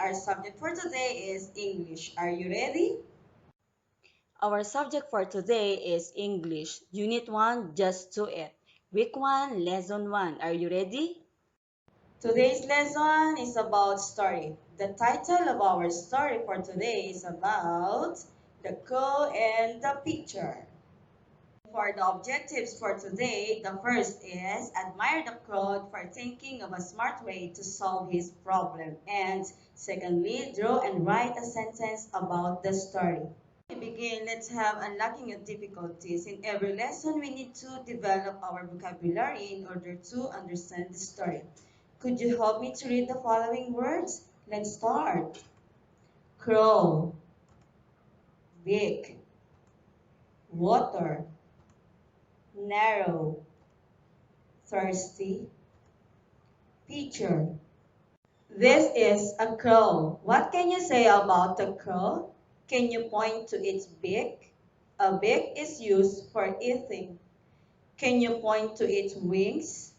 our subject for today is English. Are you ready? Our subject for today is English, Unit 1, Just Do It. Week 1, Lesson 1. Are you ready? Today's lesson is about story. The title of our story for today is about the crow and the picture. For the objectives for today, the first is admire the crow for thinking of a smart way to solve his problem. And secondly, draw and write a sentence about the story. To begin, let's have unlocking of difficulties. In every lesson, we need to develop our vocabulary in order to understand the story. Could you help me to read the following words? Let's start. Crow, big, water, narrow, thirsty, picture. This is a crow. What can you say about the crow? Can you point to its beak? A beak is used for eating. Can you point to its wings?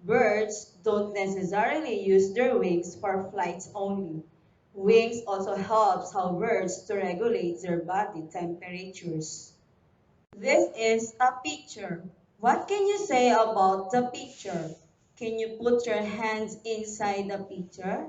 Birds don't necessarily use their wings for flight only. Wings also helps how birds to regulate their body temperatures. This is a picture. What can you say about the picture? Can you put your hands inside the picture?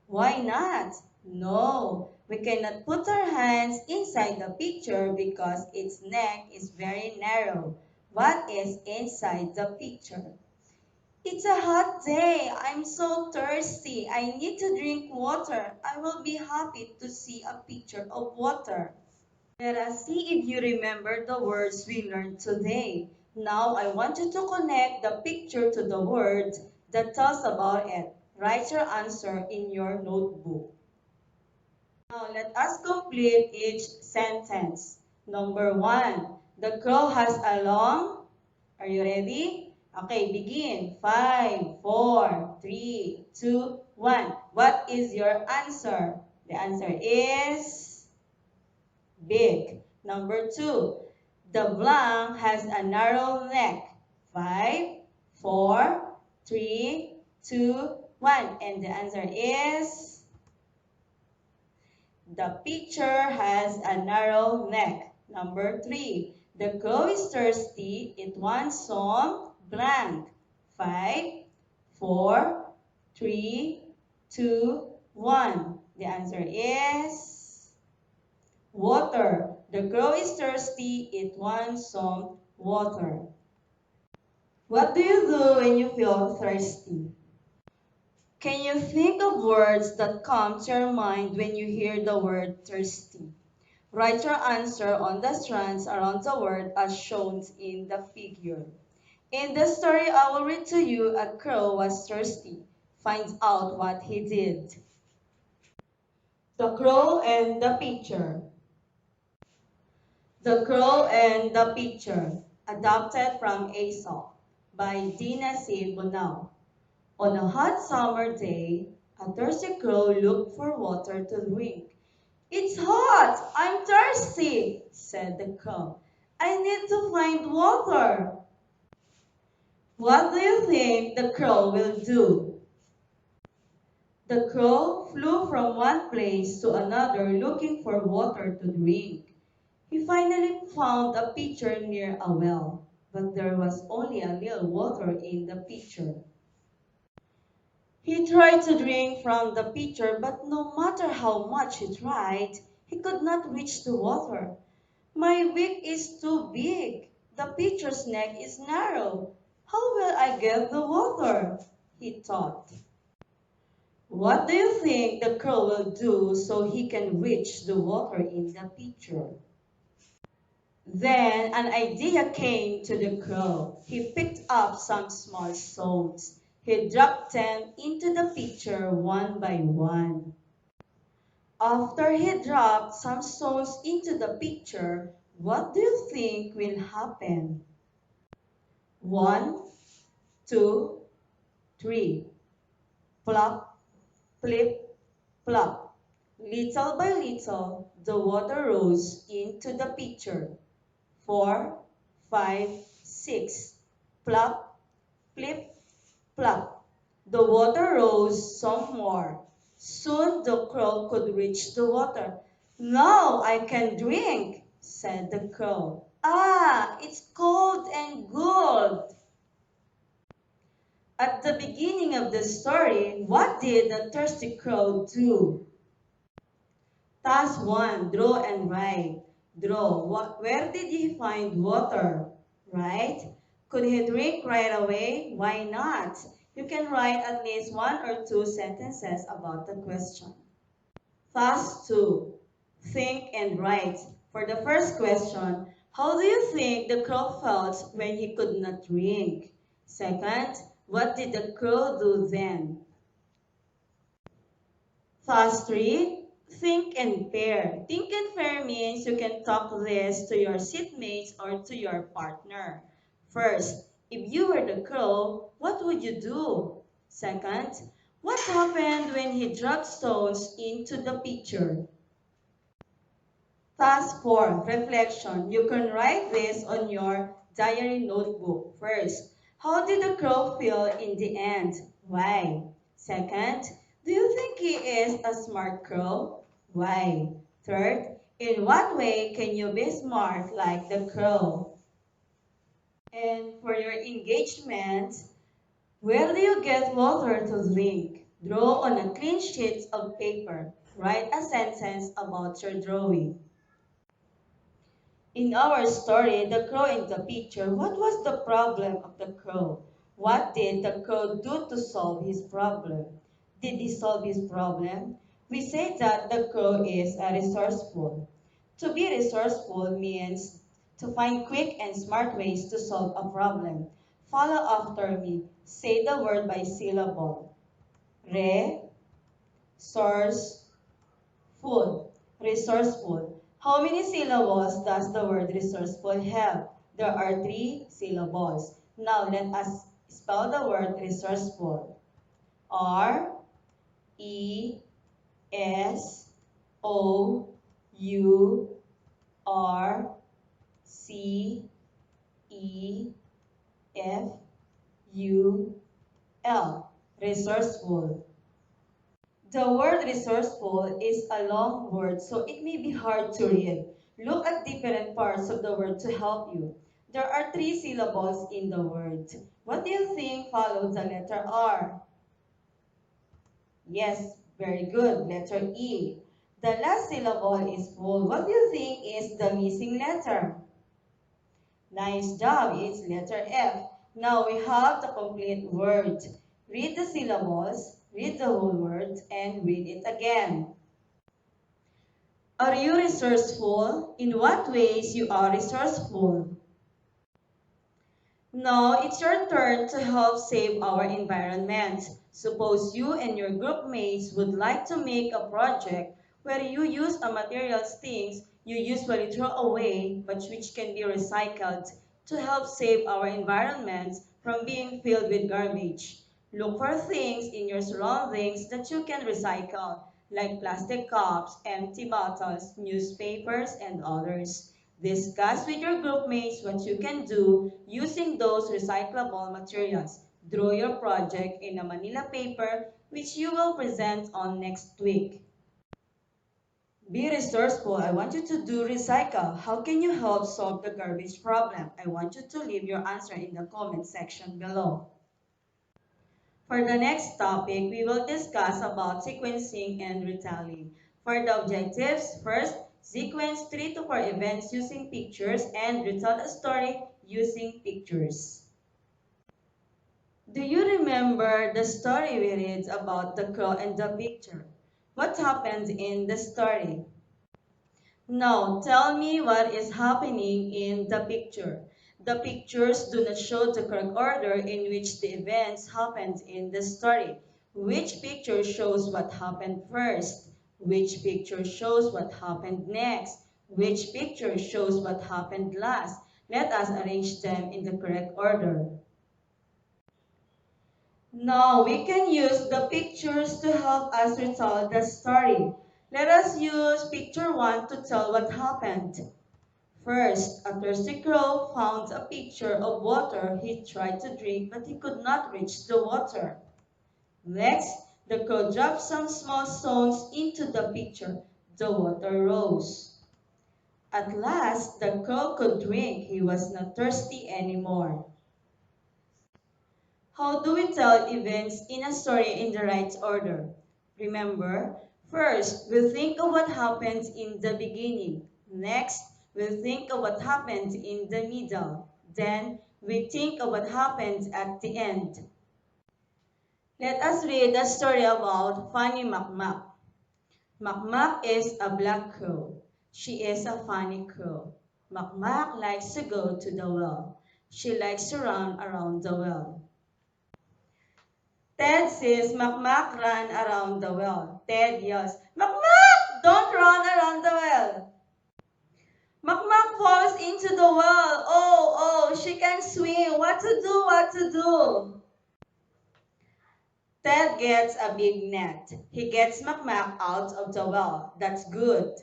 Why not? No, we cannot put our hands inside the picture because its neck is very narrow. What is inside the picture? It's a hot day. I'm so thirsty. I need to drink water. I will be happy to see a picture of water. Let us see if you remember the words we learned today. Now I want you to connect the picture to the word that tells about it. Write your answer in your notebook. Now let us complete each sentence. Number 1. The crow has a long... Are you ready? Okay, begin. 5, 4, 3, 2, 1. What is your answer? The answer is big. Number 2. The blank has a narrow neck. 5, 4, 3, 2, 1. And the answer is... The picture has a narrow neck. Number 3. The crow is thirsty. It wants some blank. 5, 4, 3, 2, 1. The answer is water. The crow is thirsty. It wants some water. What do you do when you feel thirsty? Can you think of words that come to your mind when you hear the word thirsty? Write your answer on the strands around the word as shown in the figure. In the story I will read to you, a crow was thirsty. Find out what he did. The Crow and the Picture. The Crow and the Picture, adapted from Aesop by Dina C. Bonao. On a hot summer day, a thirsty crow looked for water to drink. "It's hot! I'm thirsty," said the crow. "I need to find water." What do you think the crow will do? The crow flew from one place to another looking for water to drink. He finally found a pitcher near a well, but there was only a little water in the pitcher. He tried to drink from the pitcher, but no matter how much he tried, he could not reach the water. "My beak is too big. The pitcher's neck is narrow. How will I get the water?" he thought. What do you think the crow will do so he can reach the water in the pitcher? Then an idea came to the crow. He picked up some small stones. He dropped them into the pitcher one by one. After he dropped some stones into the pitcher, what do you think will happen? 1, 2, 3. Plop, flip, plop. Little by little, the water rose into the pitcher. 4, 5, 6. Plop, flip, plop. The water rose some more. Soon the crow could reach the water. "Now I can drink," said the crow. "Ah, it's cold and good." At the beginning of the story, what did the thirsty crow do? Task 1, draw and write. Draw. Where did he find water? Right? Could he drink right away? Why not? You can write at least 1 or 2 sentences about the question. Task 2, think and write. For the first question, how do you think the crow felt when he could not drink? Second, what did the crow do then? Task 3, think and pair. Think and pair means you can talk this to your seatmates or to your partner. First, if you were the crow, what would you do? Second, what happened when he dropped stones into the pitcher? Task 4, reflection. You can write this on your diary notebook. First, how did the crow feel in the end? Why? Second, do you think he is a smart crow? Why? Third, in what way can you be smart like the crow? And for your engagement, where do you get water to drink? Draw on a clean sheet of paper. Write a sentence about your drawing. In our story, The Crow in the Picture, what was the problem of the crow? What did the crow do to solve his problem? Did he solve his problem? We say that the crow is resourceful. To be resourceful means to find quick and smart ways to solve a problem. Follow after me. Say the word by syllable. Re, source, full, resourceful. How many syllables does the word resourceful have? There are 3 syllables. Now let us spell the word resourceful. R, E, S, O, U, R, C, E, F, U, L. Resourceful. The word resourceful is a long word, so it may be hard to read. Look at different parts of the word to help you. There are 3 syllables in the word. What do you think follows the letter R? Yes, very good. Letter E. The last syllable is full. What do you think is the missing letter? Nice job. It's letter F. Now we have the complete word. Read the syllables, read the whole word, and read it again. Are you resourceful? In what ways you are resourceful? Now it's your turn to help save our environment. Suppose you and your group mates would like to make a project where you use a materials things you usually throw away but which can be recycled to help save our environment from being filled with garbage. Look for things in your surroundings that you can recycle, like plastic cups, empty bottles, newspapers, and others. Discuss with your group mates what you can do using those recyclable materials. Draw your project in a manila paper which you will present on next week. Be resourceful. I want you to do recycle. How can you help solve the garbage problem? I want you to leave your answer in the comment section below. For the next topic, we will discuss about sequencing and retelling. For the objectives, first, sequence 3 to 4 events using pictures and retell a story using pictures. Do you remember the story we read about the crow and the picture? What happened in the story? Now, tell me what is happening in the picture. The pictures do not show the correct order in which the events happened in the story. Which picture shows what happened first? Which picture shows what happened next? Which picture shows what happened last? Let us arrange them in the correct order. Now, we can use the pictures to help us retell the story. Let us use picture 1 to tell what happened. First, a thirsty crow found a pitcher of water he tried to drink, but he could not reach the water. Next, The crow dropped some small stones into the pitcher. The water rose. At last, the crow could drink. He was not thirsty anymore. How do we tell events in a story in the right order? Remember, first, we'll think of what happens in the beginning. Next, we'll think of what happens in the middle. Then, we think of what happens at the end. Let us read a story about Fanny Macmac. Macmac is a black crow. She is a funny crow. Macmac likes to go to the well. She likes to run around the well. Ted sees Macmac run around the well. Ted yells, Macmac, don't run around the well. Macmac falls into the well. Oh, she can swim. What to do? Ted gets a big net. He gets Macmac out of the well. That's good.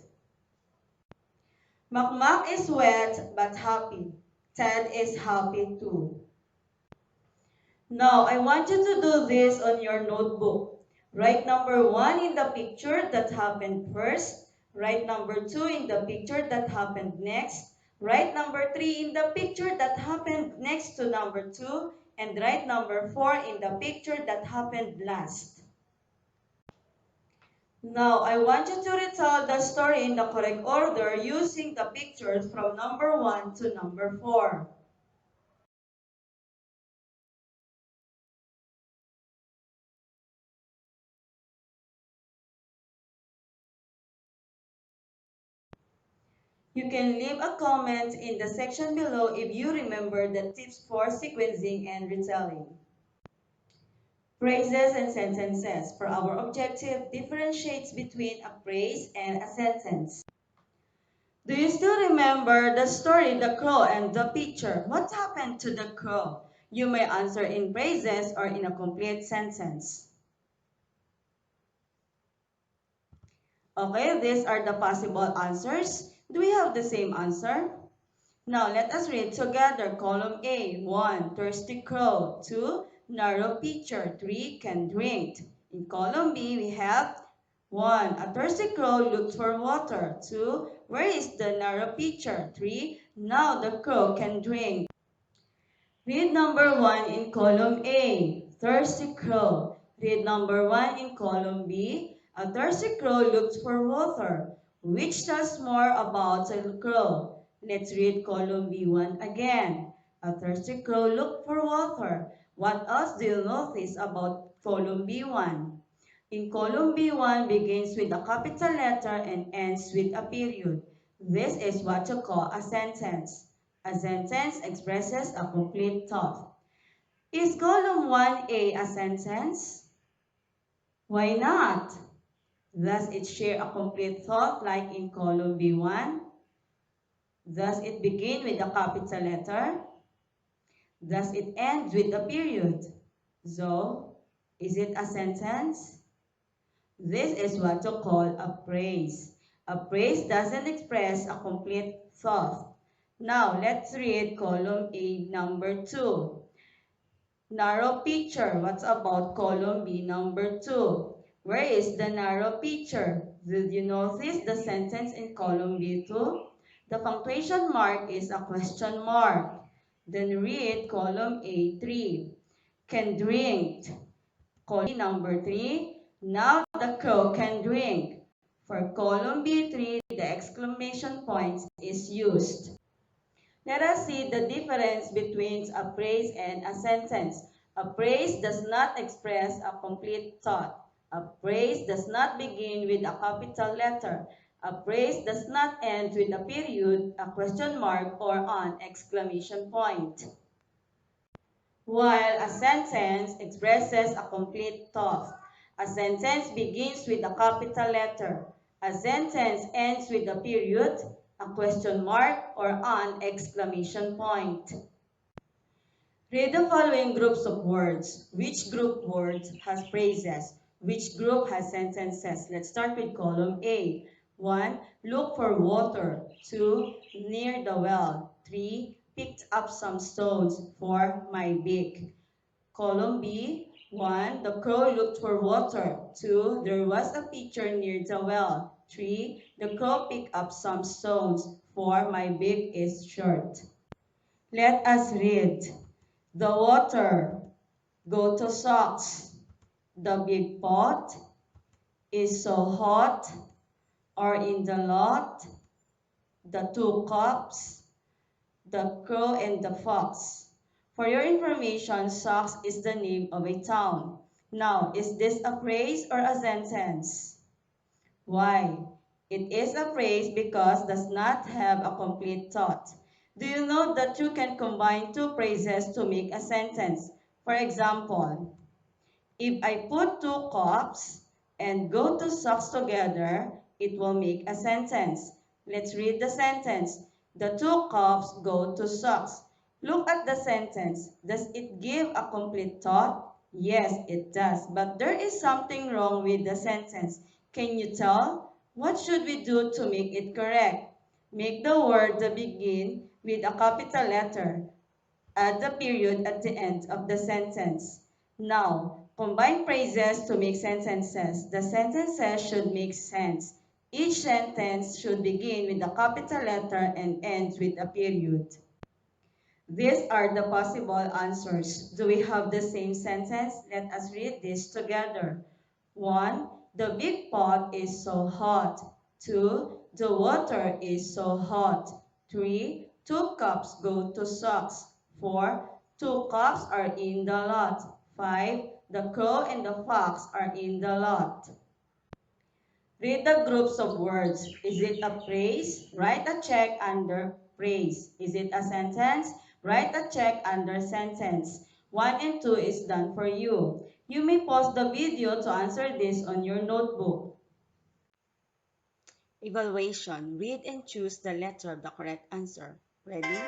Macmac is wet but happy. Ted is happy too. Now, I want you to do this on your notebook. Write number 1 in the picture that happened first. Write number 2 in the picture that happened next. Write number 3 in the picture that happened next to number 2. And write number 4 in the picture that happened last. Now, I want you to retell the story in the correct order using the pictures from number 1 to number 4. You can leave a comment in the section below if you remember the tips for sequencing and retelling. Phrases and sentences. For our objective, differentiates between a phrase and a sentence. Do you still remember the story, The Crow and the Pitcher? What happened to the crow? You may answer in phrases or in a complete sentence. Okay, these are the possible answers. Do we have the same answer? Now, let us read together. Column A, 1, thirsty crow. 2, narrow pitcher. 3, can drink. In column B, we have 1, a thirsty crow looked for water. 2, where is the narrow pitcher? 3, now the crow can drink. Read number 1 in column A, thirsty crow. Read number 1 in column B, a thirsty crow looked for water. Which tells more about a crow? Let's read column B1 again. A thirsty crow looked for water. What else do you notice about column B1? In column B1 begins with a capital letter and ends with a period. This is what you call a sentence. A sentence expresses a complete thought. Is column 1A a sentence? Why not? Does it share a complete thought like in column B1? Does it begin with a capital letter? Does it end with a period? So, is it a sentence? This is what you call a phrase. A phrase doesn't express a complete thought. Now, let's read column A, number 2. Narrow picture. What's about column B, number 2? Where is the narrow picture? Did you notice the sentence in column B2? The punctuation mark is a question mark. Then read column A3. Can drink. Column number 3. Now the crow can drink. For column B3, the exclamation point is used. Let us see the difference between a phrase and a sentence. A phrase does not express a complete thought. A phrase does not begin with a capital letter. A phrase does not end with a period, a question mark, or an exclamation point. While a sentence expresses a complete thought. A sentence begins with a capital letter. A sentence ends with a period, a question mark, or an exclamation point. Read the following groups of words. Which group words has phrases? Which group has sentences? Let's start with column A. 1. Look for water. 2. Near the well. 3. Picked up some stones. 4. My beak. Column B. 1. The crow looked for water. 2. There was a pitcher near the well. 3. The crow picked up some stones. 4. My beak is short. Let us read. The water go to socks. The big pot is so hot. Or in the lot. The 2 cups. The crow and the fox. For your information, socks is the name of a town. Now, is this a phrase or a sentence? Why? It is a phrase because does not have a complete thought. Do you know that you can combine two phrases to make a sentence? For example, if I put 2 cups and go to socks together, it will make a sentence. Let's read the sentence. The 2 cups go to socks. Look at the sentence. Does it give a complete thought? Yes, it does. But there is something wrong with the sentence. Can you tell? What should we do to make it correct? Make the word begin with a capital letter. Add the period at the end of the sentence. Now, combine phrases to make sentences. The sentences should make sense. Each sentence should begin with a capital letter and end with a period. These are the possible answers. Do we have the same sentence? Let us read this together. 1. The big pot is so hot. 2. The water is so hot. 3. 2 cups go to socks. 4. 2 cups are in the lot. 5. The crow and the fox are in the lot. Read the groups of words. Is it a phrase? Write a check under phrase. Is it a sentence? Write a check under sentence. 1 and 2 is done for you. You may pause the video to answer this on your notebook. Evaluation. Read and choose the letter of the correct answer. Ready?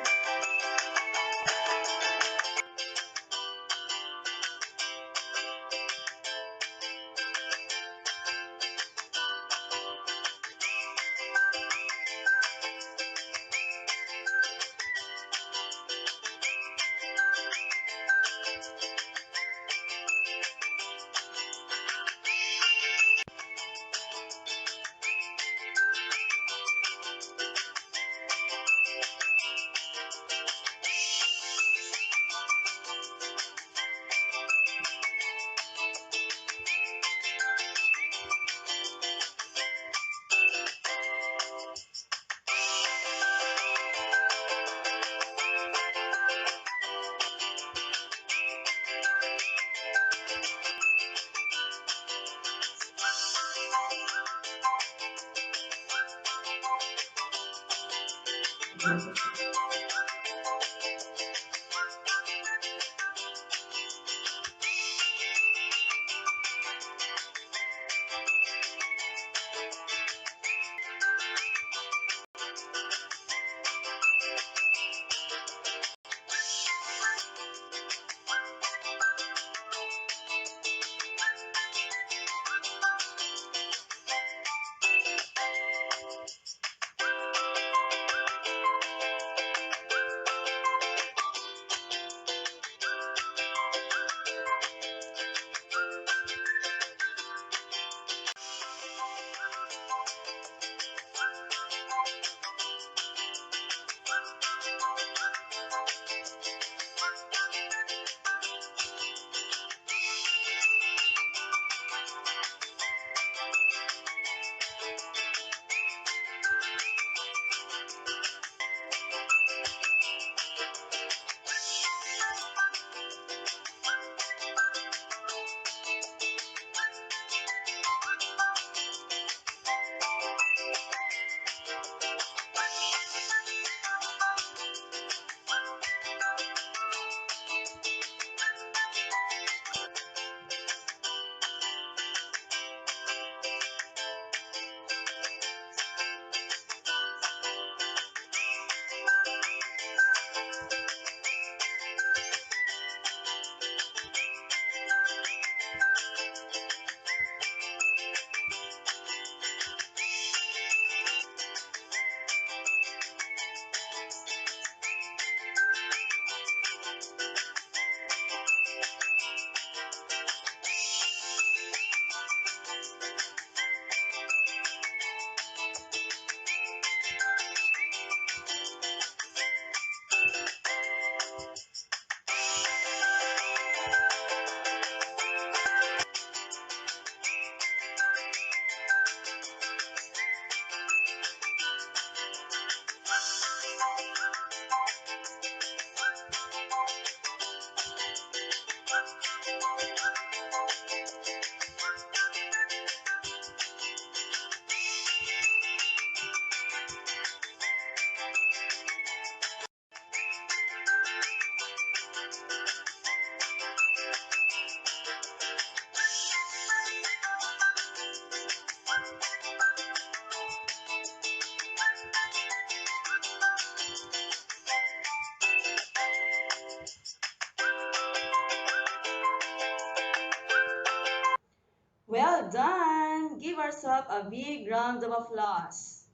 Well done! Give ourselves a big round of applause.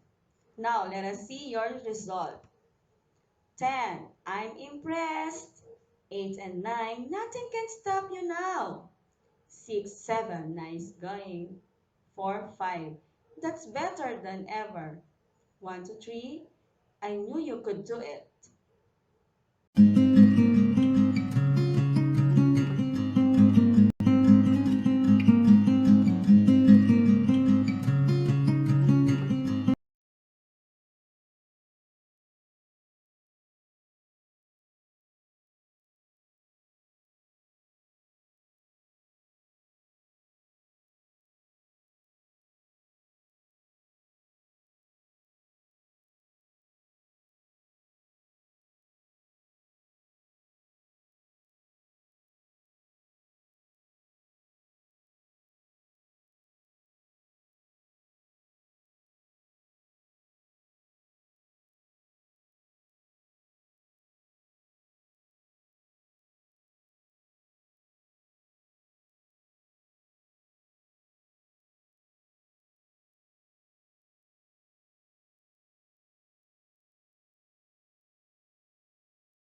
Now, let us see your result. 10. I'm impressed. 8 and 9. Nothing can stop you now. 6, 7. Nice going. 4, 5. That's better than ever. 1 to 3. I knew you could do it.